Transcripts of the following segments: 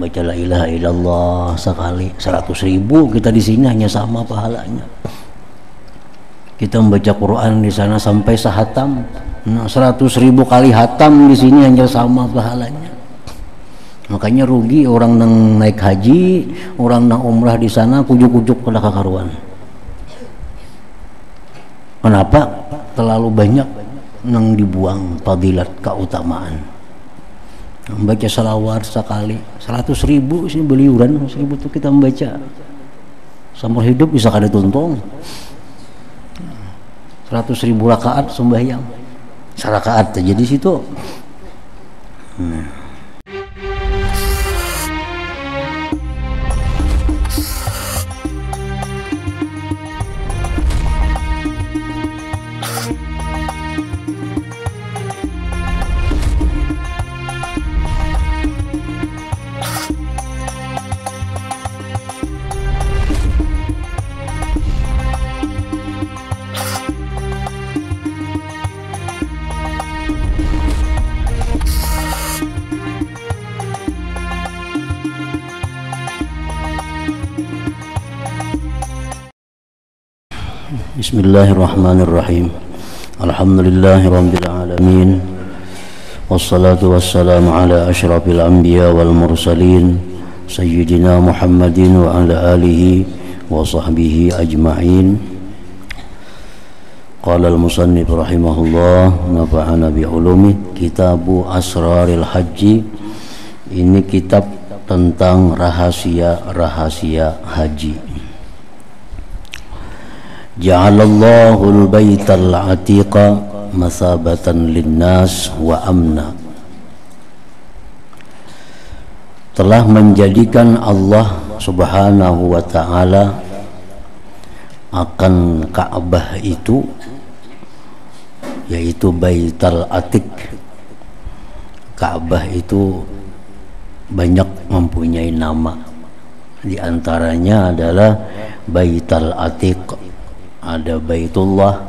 baca la ilaha illallah sekali 100.000, kita di sini hanya sama pahalanya. Kita membaca Quran di sana sampai sehatam, 100.000 kali hatam di sini hanya sama pahalanya. Makanya rugi orang nang naik haji, orang nang umrah di sana kujuk-kujuk pada kakaruan. Kenapa? Terlalu banyak nang dibuang fadilat keutamaan. Membaca salawat sekali 100.000 sih beliuran 1.000 itu kita membaca seumur hidup bisa kada tuntung. 100.000 rakaat sembahyang sarakaat aja di situ. Bismillahirrahmanirrahim. Alhamdulillahirabbil alamin. Wassalatu wassalamu ala asyrafil anbiya wal mursalin sayyidina Muhammadin wa ala alihi wa sahbihi ajma'in. Qala al-musannif rahimahullah nafa'ana bi ulumi. Kitabu Asraril Haji. Ini kitab tentang rahasia-rahasia haji. Ja'alallahul baital atiqa masabatan linnas wa amna. Telah menjadikan Allah subhanahu wa ta'ala akan Ka'bah itu, yaitu Baital Atiq. Ka'bah itu banyak mempunyai nama, di antaranya adalah Baital Atiq. Ada Baitullah,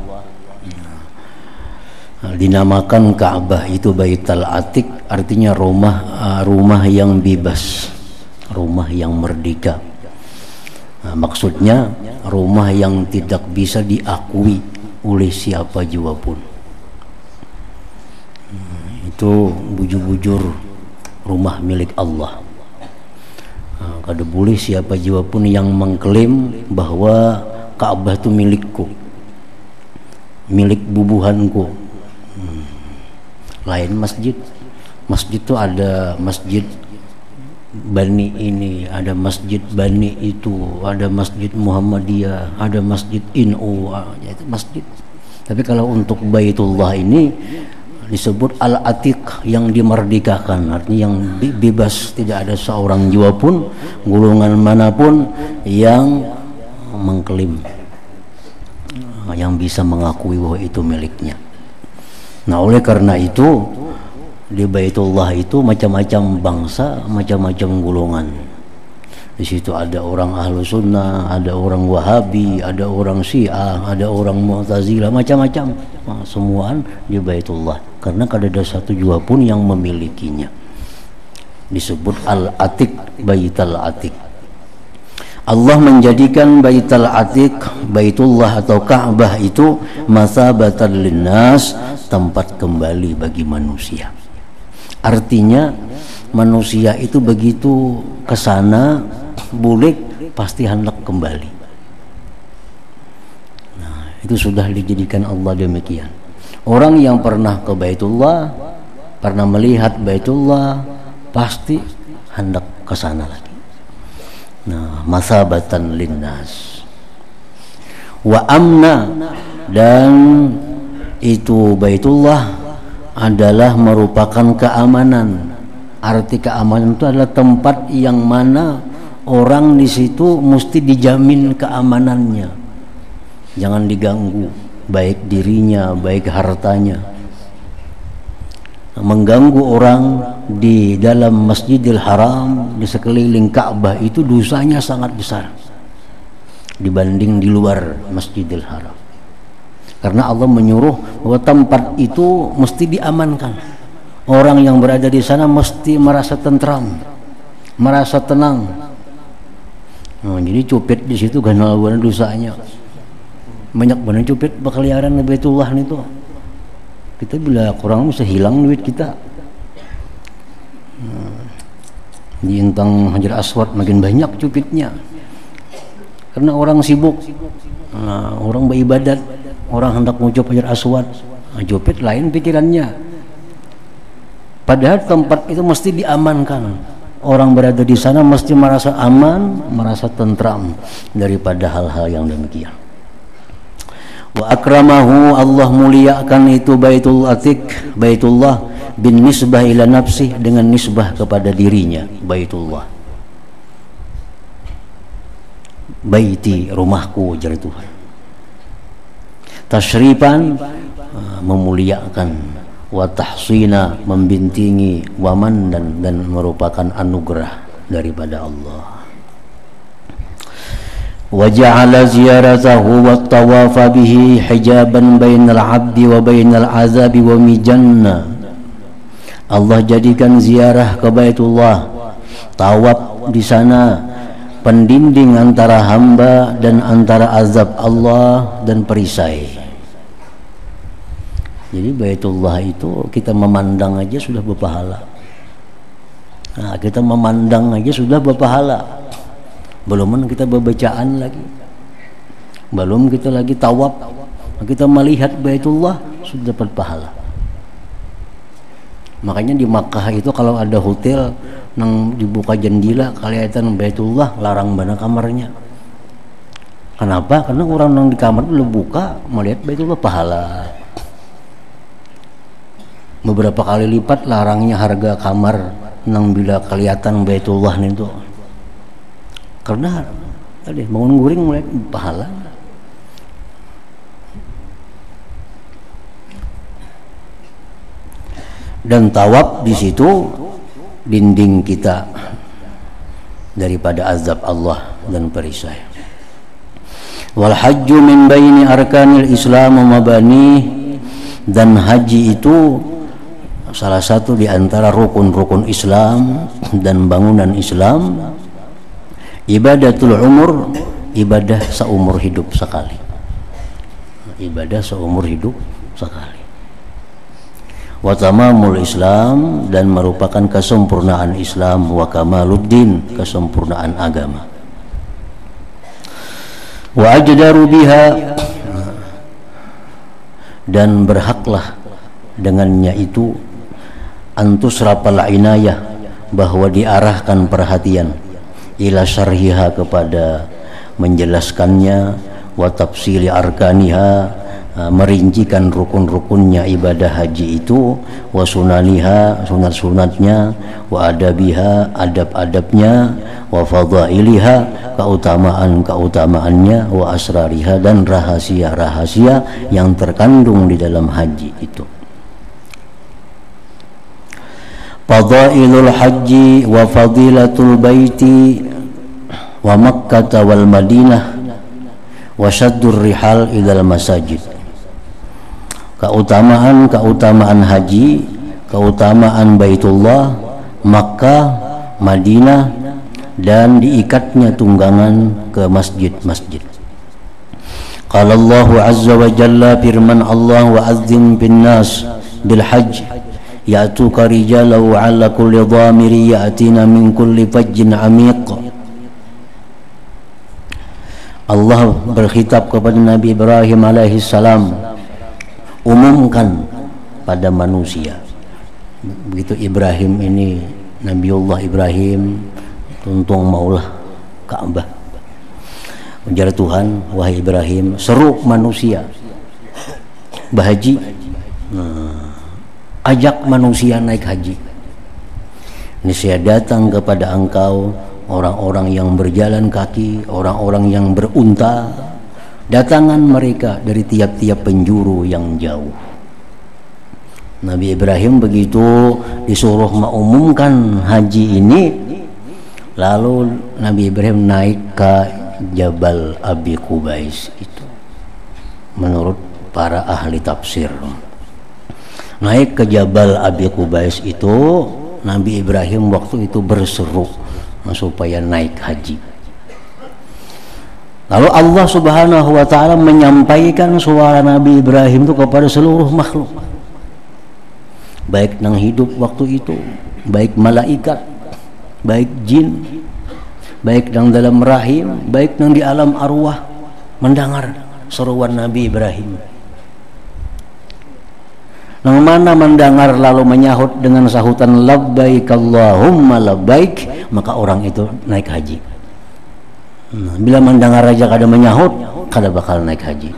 dinamakan Ka'bah itu Baital Atiq, artinya rumah yang bebas, rumah yang merdeka. Maksudnya rumah yang tidak bisa diakui oleh siapa jua pun. Itu bujur-bujur rumah milik Allah. Kada boleh siapa jua pun yang mengklaim bahwa Ka'bah itu milikku, milik bubuhanku. Lain masjid. Masjid itu ada masjid Bani ini, ada masjid Bani itu, ada masjid Muhammadiyah, ada masjid NU, itu masjid. Tapi kalau untuk Baitullah ini disebut Al-Atiq, yang dimerdekakan, artinya yang bebas, tidak ada seorang jiwa pun, golongan manapun yang mengklaim, yang bisa mengakui bahwa itu miliknya. Nah, oleh karena itu di Baitullah itu macam-macam bangsa, macam-macam golongan. Di situ ada orang Ahlu Sunnah, ada orang Wahabi, ada orang Syiah, ada orang Mu'tazilah, macam-macam. Nah, semuaan di Baitullah, karena kada ada satu jua pun yang memilikinya. Disebut Al-Atiq, Baitul Atiq. Allah menjadikan Baitul Atiq, Baitullah atau Ka'bah itu masabatan linnas, tempat kembali bagi manusia. Artinya manusia itu begitu kesana bulik pasti hendak kembali. Nah, itu sudah dijadikan Allah demikian. Orang yang pernah ke Baitullah, pernah melihat Baitullah, pasti hendak kesana lagi. Nah, masabatan linnas wa amna, dan itu Baitullah adalah merupakan keamanan. Arti keamanan itu adalah tempat yang mana orang di situ mesti dijamin keamanannya, jangan diganggu, baik dirinya, baik hartanya. Mengganggu orang di dalam Masjidil Haram, di sekeliling Ka'bah, itu dosanya sangat besar dibanding di luar Masjidil Haram. Karena Allah menyuruh bahwa tempat itu mesti diamankan. Orang yang berada di sana mesti merasa tentram, merasa tenang. Nah, jadi cupit di situ ganal buana dosanya. Banyak banget cupit berkeliaran di Baitullah itu. Kita bila kurang bisa hilang duit kita. Di Intang Hajar Aswad makin banyak cupitnya. Karena orang sibuk. Nah, orang beribadat, orang hendak mengucap Hajar Aswad. Nah, cupit lain pikirannya. Padahal tempat itu mesti diamankan. Orang berada di sana mesti merasa aman, merasa tentram daripada hal-hal yang demikian. Wa akramahu, Allah muliakan itu Baitul Atiq, Baitullah bin nisbah ila nafsih, dengan nisbah kepada dirinya. Baitullah, baiti, rumahku, jar Tuhan. Tasyrifan, memuliakan. Wa tahsina, membintingi. Waman, dan merupakan anugerah daripada Allah. Wa ja'ala ziyaratahu wa tawafa bihi hijaban bainal abdi wa bainal azabi wa mijanna. Allah jadikan ziarah ke Baitullah, tawaf di sana, pendinding antara hamba dan antara azab Allah dan perisai. Jadi Baitullah itu kita memandang aja sudah berpahala. Nah, kita memandang aja sudah berpahala. Belum kita berbacaan lagi. Belum kita lagi tawaf. Kita melihat Baitullah sudah dapat pahala. Makanya di Makkah itu kalau ada hotel nang dibuka jendela kelihatan Baitullah, larang banget kamarnya. Kenapa? Karena orang nang di kamar belum buka melihat Baitullah pahala. Beberapa kali lipat larangnya harga kamar nang bila kelihatan Baitullah itu. Karena tadi bangun guring mulai pahala. Dan tawaf di situ dinding kita daripada azab Allah dan perisai. Wal hajju min baini arkanil Islam wa mabani, dan haji itu salah satu di antara rukun-rukun Islam dan bangunan Islam. Ibadatul umur, ibadah seumur hidup sekali. Ibadah seumur hidup sekali. Wa tamamul Islam, dan merupakan kesempurnaan Islam. Wa kamaluddin, kesempurnaan agama. Wa ajdaru biha, dan berhaklah dengannya itu antusrapal inayah, bahwa diarahkan perhatian, ila syarhiha, kepada menjelaskannya, wa tafsili arkaniha, merincikan rukun-rukunnya ibadah haji itu, wa sunaniha, sunat-sunatnya, wa adabiha, adab-adabnya, wa fadailiha, keutamaan-keutamaannya, wa asrariha, dan rahasia-rahasia yang terkandung di dalam haji itu. Fadailul haji wa fadilatul baiti wa Makkah wal Madinah wa syaddur rihal ilal masajid. Keutamaan haji, keutamaan Baitullah, Makkah, Madinah, dan diikatnya tunggangan ke masjid-masjid. Qala Allahu azza wa jalla, firman Allah, wa azzin bin nas bil hajj ya'tuka rijalan wa 'ala kulli dhamiri ya'tina min kulli fajjin 'amiq. Allah berkhitab kepada Nabi Ibrahim alaihi salam, umumkan pada manusia. Begitu Ibrahim ini, Nabiullah Ibrahim tuntung maulah Ka'bah. Ujar Tuhan, wahai Ibrahim, seru manusia berhaji. Ajak manusia naik haji. Ini saya datang kepada engkau, orang-orang yang berjalan kaki, orang-orang yang berunta, datangan mereka dari tiap-tiap penjuru yang jauh. Nabi Ibrahim begitu disuruh mengumumkan haji ini, lalu Nabi Ibrahim naik ke Jabal Abi Qubais itu, menurut para ahli tafsir. Naik ke Jabal Abi Qubais itu, Nabi Ibrahim waktu itu berseru, supaya naik haji. Lalu Allah Subhanahu wa taala menyampaikan suara Nabi Ibrahim itu kepada seluruh makhluk, baik yang hidup waktu itu, baik malaikat, baik jin, baik yang dalam rahim, baik yang di alam arwah, mendengar seruan Nabi Ibrahim. Yang mana mendengar lalu menyahut dengan sahutan labbaik Allahumma labbaik, maka orang itu naik haji. Nah, bila mendengar aja kada menyahut, kada bakal naik haji.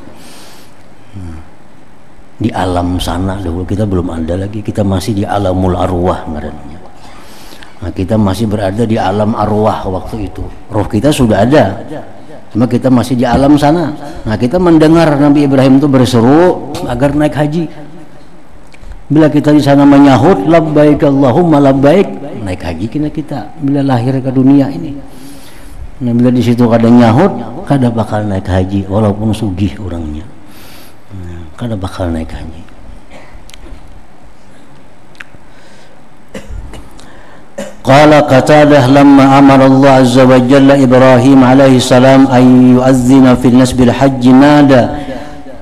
Di alam sana dahulu kita belum ada lagi, kita masih di alamul arwah ngarannya. Nah, kita masih berada di alam arwah waktu itu. Roh kita sudah ada, cuma kita masih di alam sana. Nah, kita mendengar Nabi Ibrahim itu berseru agar naik haji. Bila kita di sana menyahut labbaik Allahumma labbaik, naik haji kita bila lahir ke dunia ini. Nah, bila di situ kada nyahut, kada bakal naik haji walaupun sugih orangnya. Kada bakal naik haji. Qala Qatadah lamma amara Allah azza wa jalla Ibrahim alaihi salam an yu'adhdhina fil nasbil hajj nada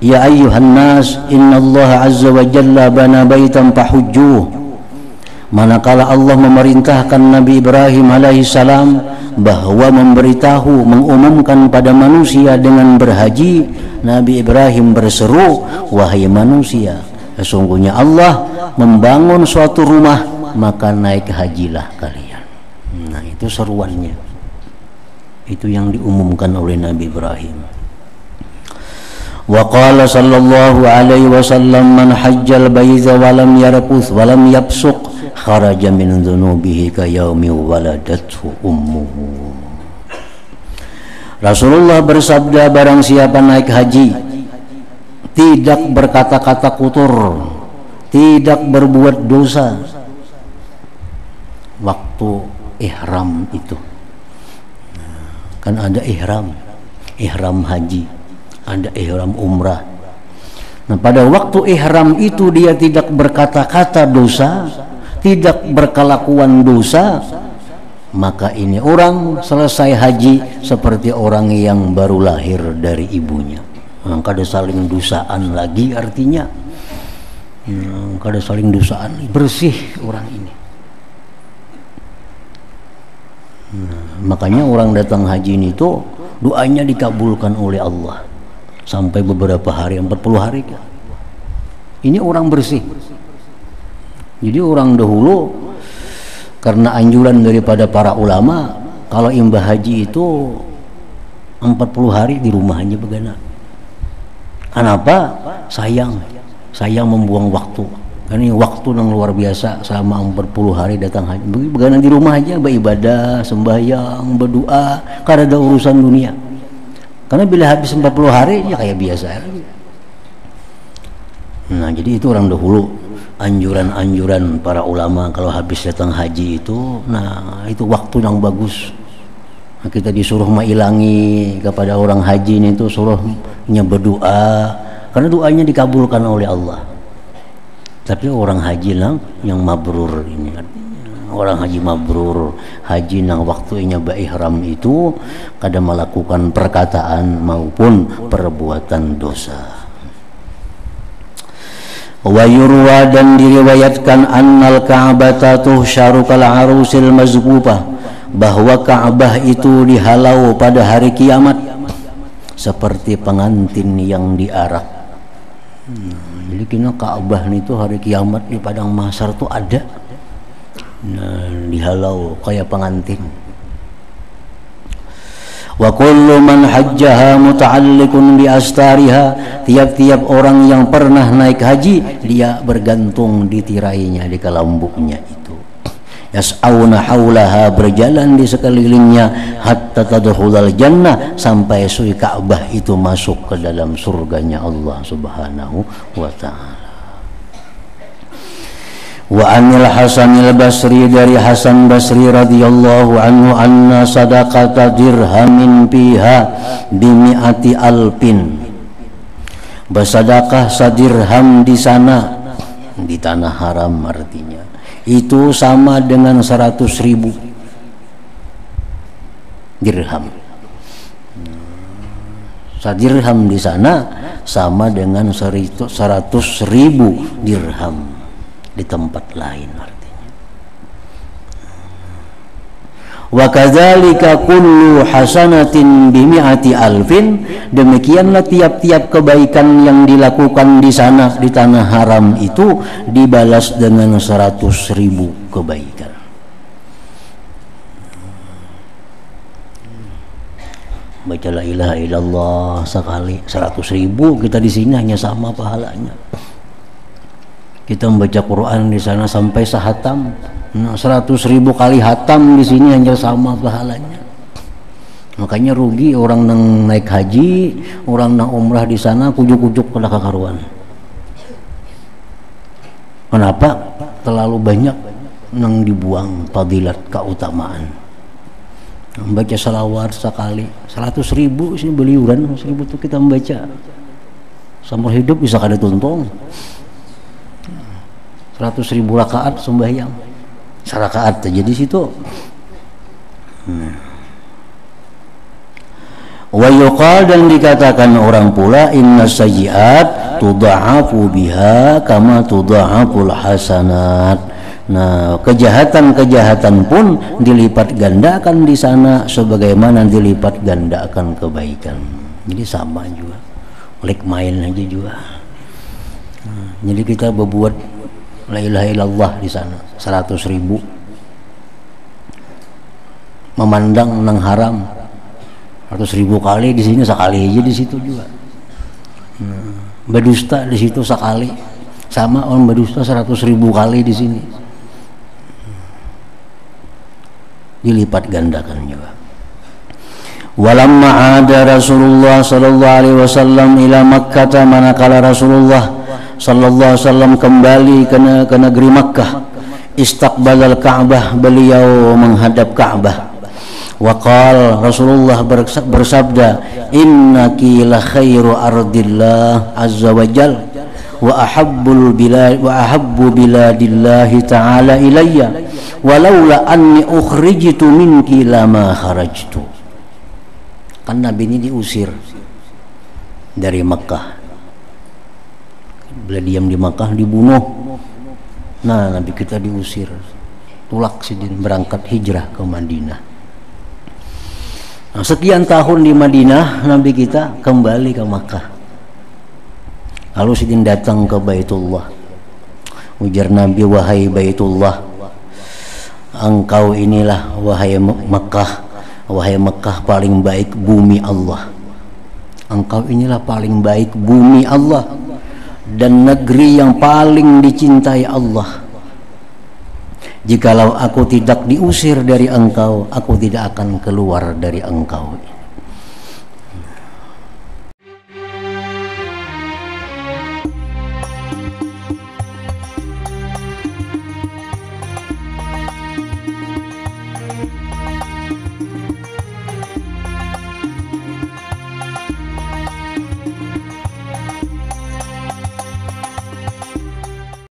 ya ayyuhan nas inna Allah azza wa jalla bana baitan fahujjuh. Manakala Allah memerintahkan Nabi Ibrahim alaihi salam bahwa memberitahu, mengumumkan pada manusia dengan berhaji, Nabi Ibrahim berseru, wahai manusia, sesungguhnya Allah membangun suatu rumah, maka naik hajilah kalian. Nah, itu seruannya, itu yang diumumkan oleh Nabi Ibrahim. Wa qala sallallahu alaihi wasallam man hajjal baita wa lam yarfuth wa lam yafsuq kharaja min dhunubihi ka yaumi waladathu ummuhu. Rasulullah bersabda, barang siapa naik haji tidak berkata-kata kotor, tidak berbuat dosa waktu ihram itu. Kan ada ihram haji, ada ihram umrah. Nah, pada waktu ihram itu dia tidak berkata-kata dosa, tidak berkelakuan dosa, maka ini orang selesai haji seperti orang yang baru lahir dari ibunya. Nah, kada saling dosaan lagi artinya. Kada saling dosaan, bersih orang ini. Nah, makanya orang datang haji ini tuh doanya dikabulkan oleh Allah sampai beberapa hari, 40 hari. Ini orang bersih. Jadi orang dahulu karena anjuran daripada para ulama, kalau imbah haji itu 40 hari di rumahnya begana. Kenapa? Sayang membuang waktu. Karena waktu yang luar biasa sama 40 hari datang haji. Begana di rumah aja, beribadah, sembahyang, berdoa, karena ada urusan dunia. Karena bila habis 40 hari ya kayak biasa. Nah, jadi itu orang dahulu anjuran-anjuran para ulama kalau habis datang haji itu, nah itu waktu yang bagus. Nah, kita disuruh mengilangi kepada orang haji ini itu suruhnya berdoa karena doanya dikabulkan oleh Allah. Tapi orang haji yang mabrur ini, orang haji mabrur, haji yang waktunya ihram itu kada melakukan perkataan maupun perbuatan dosa. Wa yurwa, dan diriwayatkan annal ka'bata tuhsyaru kal arusil mazbubah, bahwa Ka'bah itu dihalau pada hari kiamat seperti pengantin yang diarak. Jadi kena Ka'bah itu hari kiamat di padang mahsyar itu ada. Nah, dihalau kayak pengantin. Wa kullu man hajjaha muta'alliqun bi astariha, tiap-tiap orang yang pernah naik haji dia bergantung di tirainya, di kelambuknya itu. Yas'auna haulaha, berjalan di sekelilingnya, hatta tadkhulal jannah, sampai sui Ka'bah itu masuk ke dalam surganya Allah Subhanahu wa ta'ala. Wa anil Hasanil Basri, dari Hasan Basri radhiyallahu anhu, anna sadaqata dirhamin biha bimi'ati alpin, bersedekah sadirham di sana, di tanah haram artinya, itu sama dengan 100.000. dirham. Sadirham di sana sama dengan 100.000 dirham di tempat lain artinya. Wa kadzalika kullu hasanatin bimi'ati alfin, demikianlah tiap-tiap kebaikan yang dilakukan di sana di tanah haram itu dibalas dengan 100.000 kebaikan. Baca la ilaha illallah sekali 100.000, kita di sini hanya sama pahalanya. Kita membaca Quran di sana sampai sehatam, 100.000 kali hatam di sini hanya sama pahalanya. Makanya rugi orang nang naik haji, orang nang umrah di sana kujuk-kujuk pada kakaruan. Kenapa? Terlalu banyak nang dibuang fadilat keutamaan. Membaca salawat sekali 100.000 sini beliuran 1.000 itu kita membaca sampai hidup bisa kada tuntung. 100.000 rakaat sembahyang sarakaat aja di situ. Wa yuqal, dan dikatakan orang pula, inna sayyi'at tudha'afu biha kama tudha'aful hasanat. Nah, kejahatan-kejahatan pun dilipat gandakan di sana sebagaimana dilipat gandakan kebaikan. Jadi sama juga, lek main aja juga. Jadi kita berbuat la ilaha illallah di sana 100.000, memandang nang haram 100.000 kali, di sini sekali aja di situ juga. Berdusta di situ sekali, sama orang berdusta 100.000 kali di sini. Dilipat gandakan juga. Walamma ada Rasulullah sallallahu alaihi wasallam ila Makkah, manakala Rasulullah sallallahu alaihi wasallam kembali ke negeri Makkah, istaqbalal Ka'bah, beliau menghadap Ka'bah. Wa qala, Rasulullah bersabda, innaki la khairu ardillah azza wa jalla wa ahabbu biladillahi ta'ala ilayya walaula anni ukhrijtu minki lama kharajtu. Kan Nabi ini diusir dari Makkah, bila diam di Makkah dibunuh. Nah, Nabi kita diusir, tulak sidin, berangkat hijrah ke Madinah. Nah, sekian tahun di Madinah, Nabi kita kembali ke Makkah. Lalu sidin datang ke Baitullah. Ujar Nabi, wahai Baitullah, engkau inilah wahai Makkah paling baik bumi Allah. Engkau inilah paling baik bumi Allah dan negeri yang paling dicintai Allah. Jikalau aku tidak diusir dari engkau, aku tidak akan keluar dari engkau.